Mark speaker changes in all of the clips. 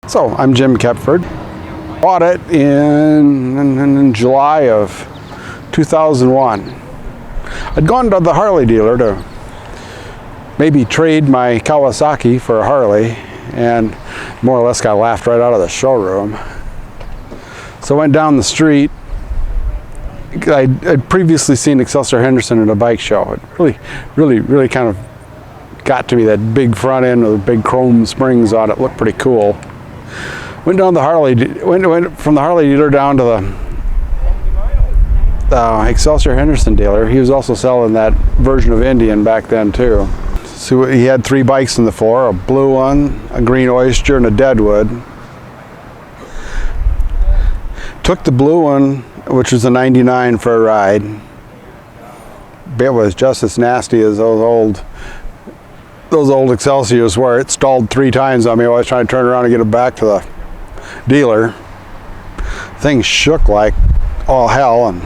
Speaker 1: So I'm Jim Kepford. Bought it in July of 2001. I'd gone to the Harley dealer to maybe trade my Kawasaki for a Harley, and more or less got laughed right out of the showroom. So I went down the street. I'd previously seen Excelsior Henderson at a bike show. It really kind of got to me. That big front end with the big chrome springs on it looked pretty cool. Went from the Harley dealer down to the Excelsior Henderson dealer. He was also selling that version of Indian back then too. So he had 3 bikes on the floor: a blue one, a green oyster, and a deadwood. Took the blue one, which was a 99, for a ride. It was just as nasty as those old Excelsiors, where it stalled 3 times on me while I was trying to turn around and get it back to the dealer. Things shook like all hell, and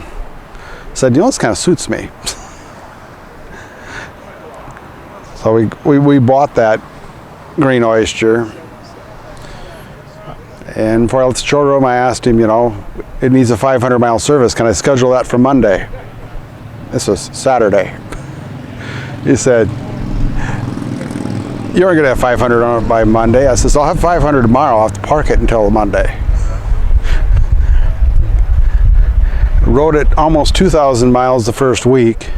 Speaker 1: said, you know, this kind of suits me. So we bought that green oyster, and before I left the showroom, I asked him, you know, it needs a 500-mile service. Can I schedule that for Monday? This was Saturday. He said, you aren't going to have 500 on it by Monday. I said, I'll have 500 tomorrow. I'll have to park it until Monday. Rode it almost 2,000 miles the first week.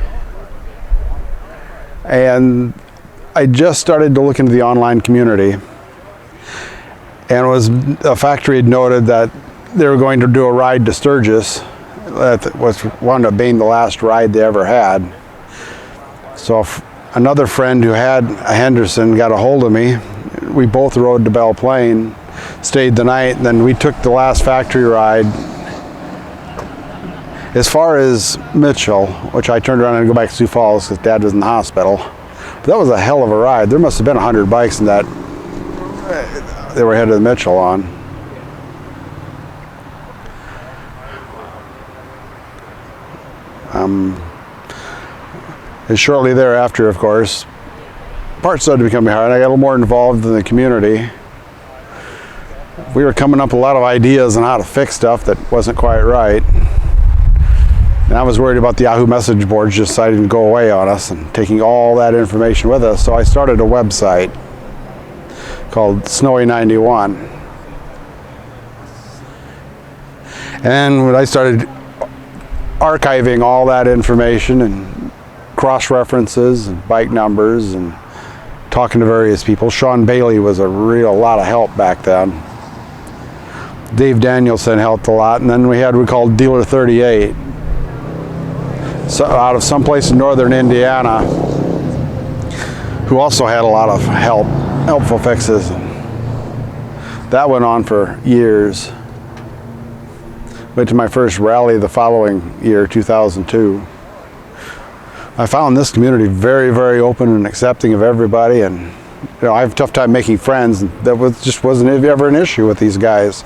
Speaker 1: And I just started to look into the online community. And a factory had noted that they were going to do a ride to Sturgis. That was wound up being the last ride they ever had. So another friend who had a Henderson got a hold of me. We both rode to Belle Plaine, stayed the night, and then we took the last factory ride as far as Mitchell, which I turned around and go back to Sioux Falls because Dad was in the hospital. But that was a hell of a ride. There must have been 100 bikes in that they were headed to Mitchell on. And shortly thereafter, of course, parts started becoming hard. I got a little more involved in the community. We were coming up with a lot of ideas on how to fix stuff that wasn't quite right. And I was worried about the Yahoo message boards just deciding to go away on us and taking all that information with us. So I started a website called Snowy 91. And when I started archiving all that information and cross-references and bike numbers and talking to various people. Sean Bailey was a lot of help back then. Dave Danielson helped a lot, and then we called Dealer 38. So out of someplace in northern Indiana, who also had a lot of helpful fixes. That went on for years. Went to my first rally the following year, 2002. I found this community very open and accepting of everybody, and you know, I have a tough time making friends. That just wasn't ever an issue with these guys.